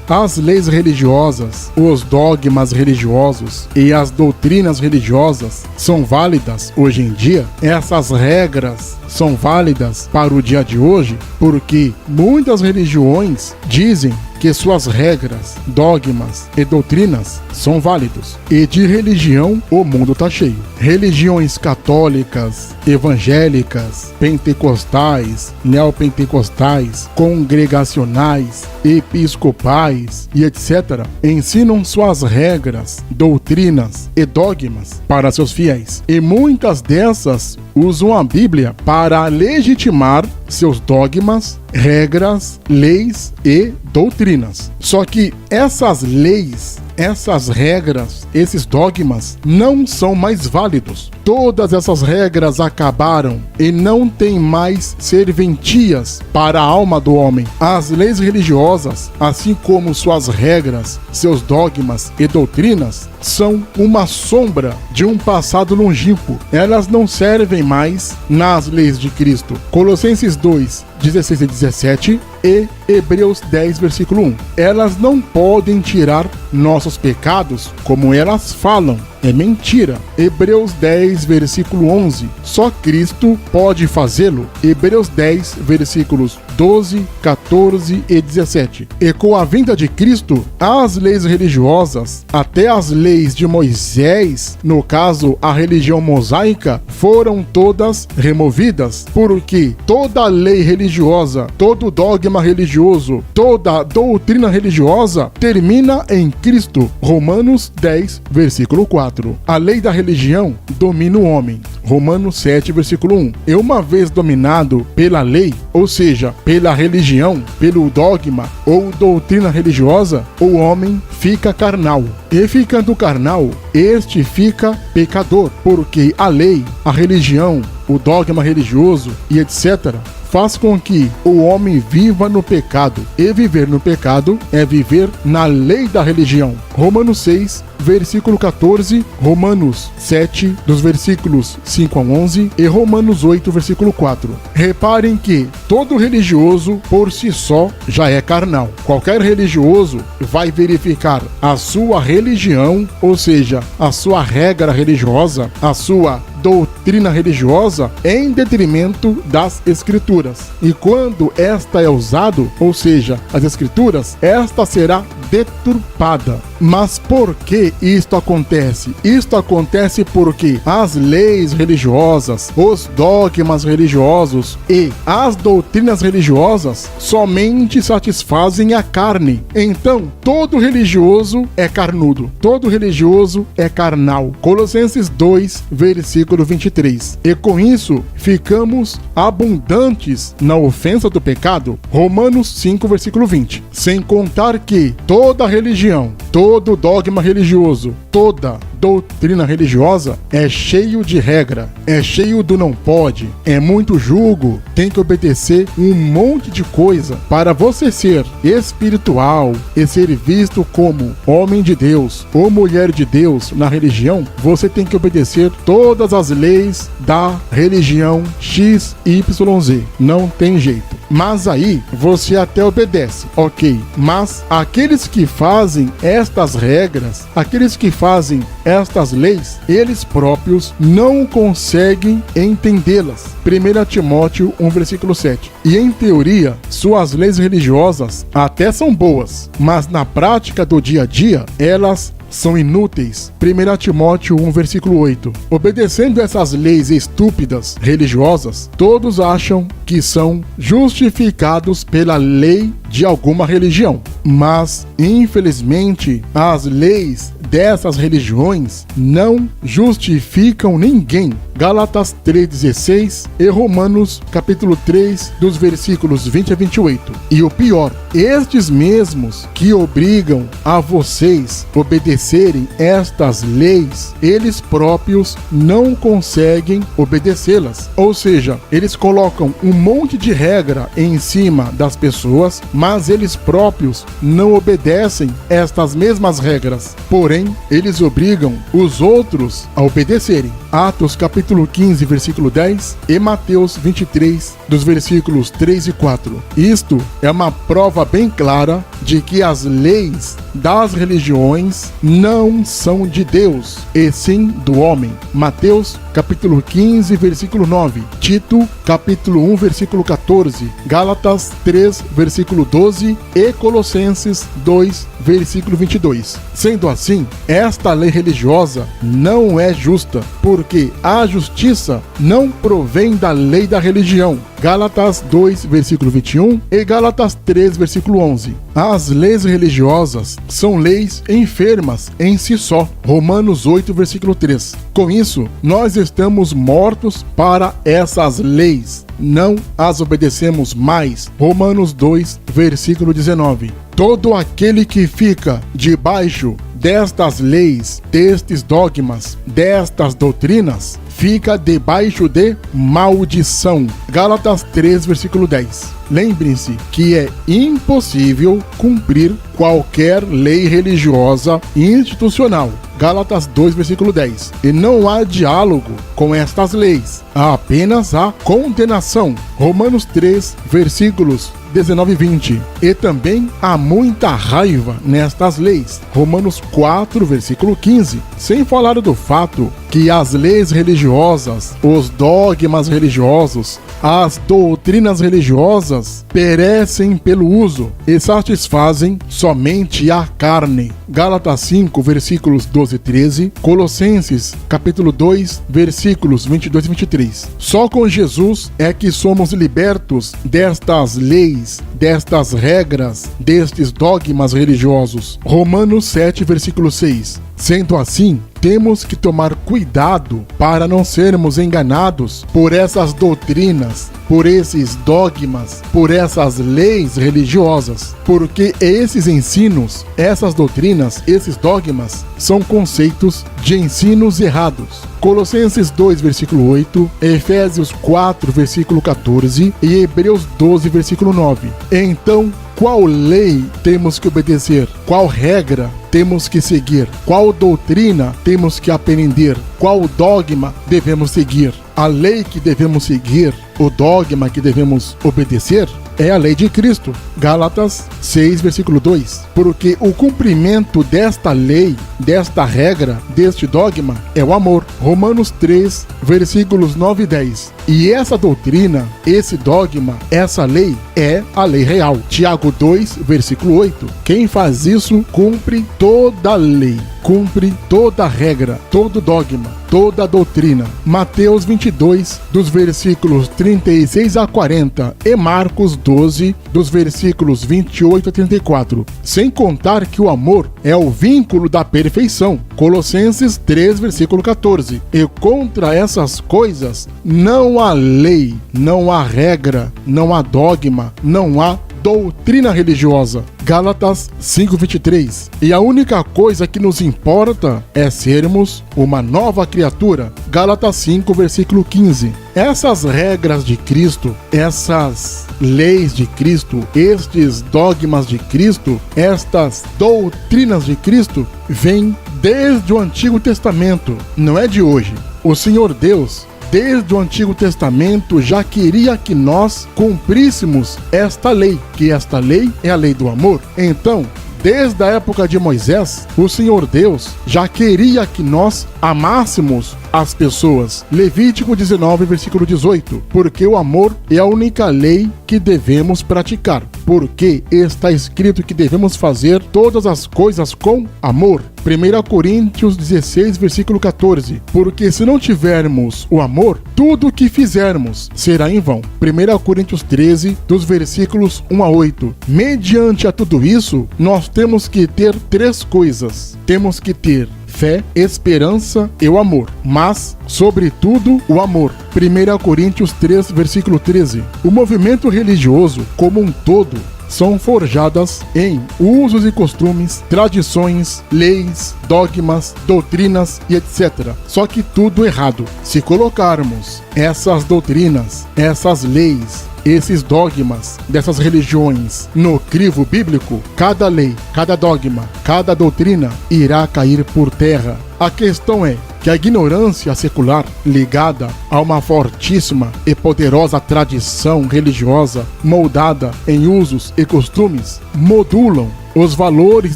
as leis religiosas, os dogmas religiosos e as doutrinas religiosas são válidas hoje em dia? Essas regras são válidas para o dia de hoje? Porque muitas religiões dizem que suas regras, dogmas e doutrinas são válidos. E de religião o mundo tá cheio. Religiões católicas, evangélicas, pentecostais, neopentecostais, congregacionais, episcopais e etc. ensinam suas regras, doutrinas e dogmas para seus fiéis. E muitas dessas usam a Bíblia para legitimar seus dogmas, regras, leis e doutrinas. Só que essas leis, essas regras, esses dogmas não são mais válidos. Todas essas regras acabaram e não tem mais serventias para a alma do homem. As leis religiosas, assim como suas regras, seus dogmas e doutrinas, são uma sombra de um passado longínquo. Elas não servem mais nas leis de Cristo. Colossenses 2, 16 e 17 e Hebreus 10, versículo 1. Elas não podem tirar nossos pecados como elas falam. É mentira. Hebreus 10, versículo 11. Só Cristo pode fazê-lo. Hebreus 10, versículos 12, 14 e 17. E com a vinda de Cristo, as leis religiosas, até as leis de Moisés, no caso a religião mosaica, foram todas removidas, porque toda lei religiosa, todo dogma religioso, toda doutrina religiosa termina em Cristo. Romanos 10, versículo 4. A lei da religião domina o homem. Romanos 7, versículo 1. E uma vez dominado pela lei, ou seja, pela religião, pelo dogma ou doutrina religiosa, o homem fica carnal. E ficando carnal, este fica pecador, porque a lei, a religião, o dogma religioso e etc. faz com que o homem viva no pecado. E viver no pecado é viver na lei da religião. Romanos 6, versículo 14, Romanos 7, dos versículos 5 a 11 e Romanos 8, versículo 4. Reparem que todo religioso por si só já é carnal. Qualquer religioso vai verificar a sua religião, ou seja, a sua regra religiosa, a sua doutrina religiosa em detrimento das escrituras. E quando esta é usado, ou seja, as escrituras, esta será deturpada. Mas por que isto acontece? Isto acontece porque as leis religiosas, os dogmas religiosos e as doutrinas religiosas somente satisfazem a carne. Então, todo religioso é carnudo, todo religioso é carnal. Colossenses 2, versículo 23. E com isso, ficamos abundantes na ofensa do pecado. Romanos 5, versículo 20. Sem contar que toda religião, todo dogma religioso, toda doutrina religiosa é cheio de regra, é cheio do não pode, é muito julgo, tem que obedecer um monte de coisa. Para você ser espiritual e ser visto como homem de Deus ou mulher de Deus na religião, você tem que obedecer todas as leis da religião XYZ. Não tem jeito. Mas aí você até obedece, ok. Mas aqueles que fazem estas regras, aqueles que fazem estas leis, eles próprios não conseguem entendê-las. 1 Timóteo 1, versículo 7. E em teoria, suas leis religiosas até são boas, mas na prática do dia a dia, elas são inúteis. 1 Timóteo 1, versículo 8. Obedecendo essas leis estúpidas religiosas, todos acham que são justificados pela lei de alguma religião. Mas, infelizmente, as leis dessas religiões não justificam ninguém. Gálatas 3,16 e Romanos capítulo 3, dos versículos 20 a 28. E o pior, estes mesmos que obrigam a vocês obedecerem estas leis, eles próprios não conseguem obedecê-las. Ou seja, eles colocam um monte de regra em cima das pessoas, mas eles próprios não obedecem estas mesmas regras, porém, eles obrigam os outros a obedecerem. Atos capítulo 15, versículo 10 e Mateus 23, dos versículos 3 e 4. Isto é uma prova bem clara de que as leis das religiões não são de Deus, e sim do homem. Mateus capítulo 15, versículo 9, Tito capítulo 1, versículo 14, Gálatas 3, versículo 12 e Colossenses 2, versículo 22. Sendo assim, esta lei religiosa não é justa, porque a justiça não provém da lei da religião. Gálatas 2, versículo 21 e Gálatas 3, versículo 11. As leis religiosas são leis enfermas em si só. Romanos 8, versículo 3. Com isso, nós estamos mortos para essas leis. Não as obedecemos mais. Romanos 2, versículo 19. Todo aquele que fica debaixo destas leis, destes dogmas, destas doutrinas, fica debaixo de maldição. Gálatas 3, versículo 10. Lembrem-se que é impossível cumprir qualquer lei religiosa institucional. Gálatas 2, versículo 10. E não há diálogo com estas leis, há apenas a condenação. Romanos 3, versículos 19 e 20. E também há muita raiva nestas leis. Romanos 4, versículo 15. Sem falar do fato que as leis religiosas, os dogmas religiosos, as doutrinas religiosas perecem pelo uso e satisfazem somente a carne. Gálatas 5, versículos 12 e 13, Colossenses, capítulo 2, versículos 22 e 23. Só com Jesus é que somos libertos destas leis, destas regras, destes dogmas religiosos. Romanos 7, versículo 6. Sendo assim, temos que tomar cuidado para não sermos enganados por essas doutrinas, por esses dogmas, por essas leis religiosas, porque esses ensinos, essas doutrinas, esses dogmas são conceitos de ensinos errados. Colossenses 2, versículo 8, Efésios 4, versículo 14 e Hebreus 12, versículo 9. Então, qual lei temos que obedecer? Qual regra temos que seguir? Qual doutrina temos que aprender? Qual dogma devemos seguir? A lei que devemos seguir, o dogma que devemos obedecer, é a lei de Cristo. Gálatas 6, versículo 2. Porque o cumprimento desta lei, desta regra, deste dogma, é o amor. Romanos 3, versículos 9 e 10. E essa doutrina, esse dogma, essa lei, é a lei real. Tiago 2, versículo 8. Quem faz isso, cumpre toda a lei, cumpre toda a regra, todo dogma, toda a doutrina. Mateus 22, dos versículos 36 a 40 e Marcos 12, dos versículos 28 a 34. Sem contar que o amor é o vínculo da perfeição. Colossenses 3, versículo 14. E contra essas coisas não há lei, não há regra, não há dogma, não há doutrina religiosa. Gálatas 5:23. E a única coisa que nos importa é sermos uma nova criatura. Gálatas 5, versículo 15. Essas regras de Cristo, essas leis de Cristo, estes dogmas de Cristo, estas doutrinas de Cristo, vêm desde o Antigo Testamento, não é de hoje. O Senhor Deus, desde o Antigo Testamento, já queria que nós cumpríssemos esta lei, que esta lei é a lei do amor. Então, desde a época de Moisés, o Senhor Deus já queria que nós amássemos as pessoas. Levítico 19, versículo 18. Porque o amor é a única lei que devemos praticar. Porque está escrito que devemos fazer todas as coisas com amor. 1 Coríntios 16, versículo 14. Porque se não tivermos o amor, tudo o que fizermos será em vão. 1 Coríntios 13, dos versículos 1 a 8. Mediante a tudo isso, nós temos que ter três coisas. Temos que ter fé, esperança e o amor, mas, sobretudo, o amor. 1 Coríntios 3, versículo 13. O movimento religioso, como um todo, são forjadas em usos e costumes, tradições, leis, dogmas, doutrinas e etc. Só que tudo errado. Se colocarmos essas doutrinas, essas leis, esses dogmas dessas religiões no crivo bíblico, cada lei, cada dogma, cada doutrina irá cair por terra. A questão é que a ignorância secular, ligada a uma fortíssima e poderosa tradição religiosa moldada em usos e costumes, modulam os valores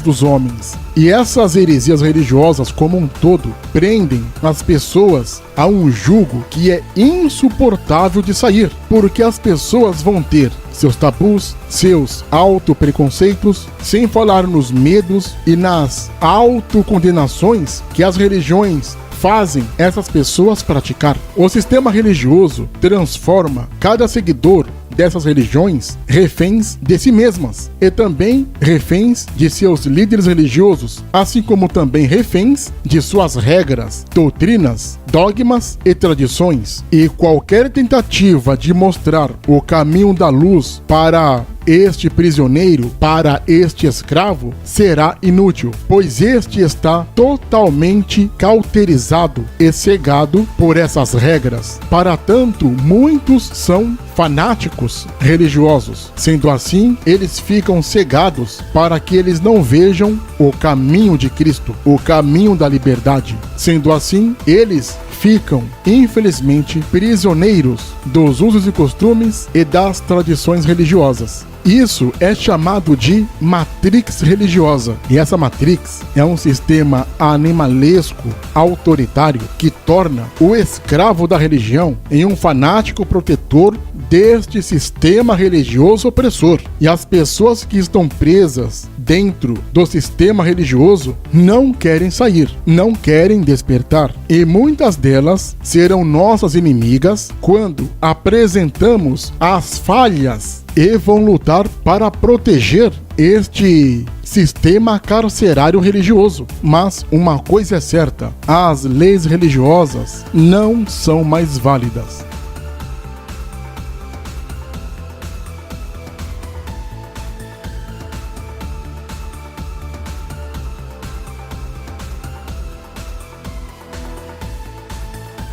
dos homens. E essas heresias religiosas como um todo prendem as pessoas a um jugo que é insuportável de sair, porque as pessoas vão ter seus tabus, seus autopreconceitos, sem falar nos medos e nas autocondenações que as religiões fazem essas pessoas praticar. O sistema religioso transforma cada seguidor dessas religiões reféns de si mesmas e também reféns de seus líderes religiosos, assim como também reféns de suas regras, doutrinas, dogmas e tradições. E qualquer tentativa de mostrar o caminho da luz para este prisioneiro, para este escravo, será inútil, pois este está totalmente cauterizado e cegado por essas regras. Para tanto, muitos são fanáticos religiosos. Sendo assim, eles ficam cegados para que eles não vejam o caminho de Cristo, o caminho da liberdade. Sendo assim, eles ficam, infelizmente, prisioneiros dos usos e costumes e das tradições religiosas. Isso é chamado de matrix religiosa. E essa matrix é um sistema animalesco, autoritário, que torna o escravo da religião em um fanático protetor deste sistema religioso opressor. E as pessoas que estão presas dentro do sistema religioso não querem sair, não querem despertar. E muitas delas serão nossas inimigas quando apresentamos as falhas e vão lutar para proteger este sistema carcerário religioso. Mas uma coisa é certa: as leis religiosas não são mais válidas.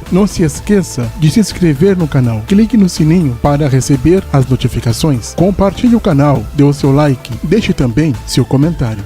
Não se esqueça de se inscrever no canal, clique no sininho para receber as notificações, compartilhe o canal, dê o seu like, deixe também seu comentário.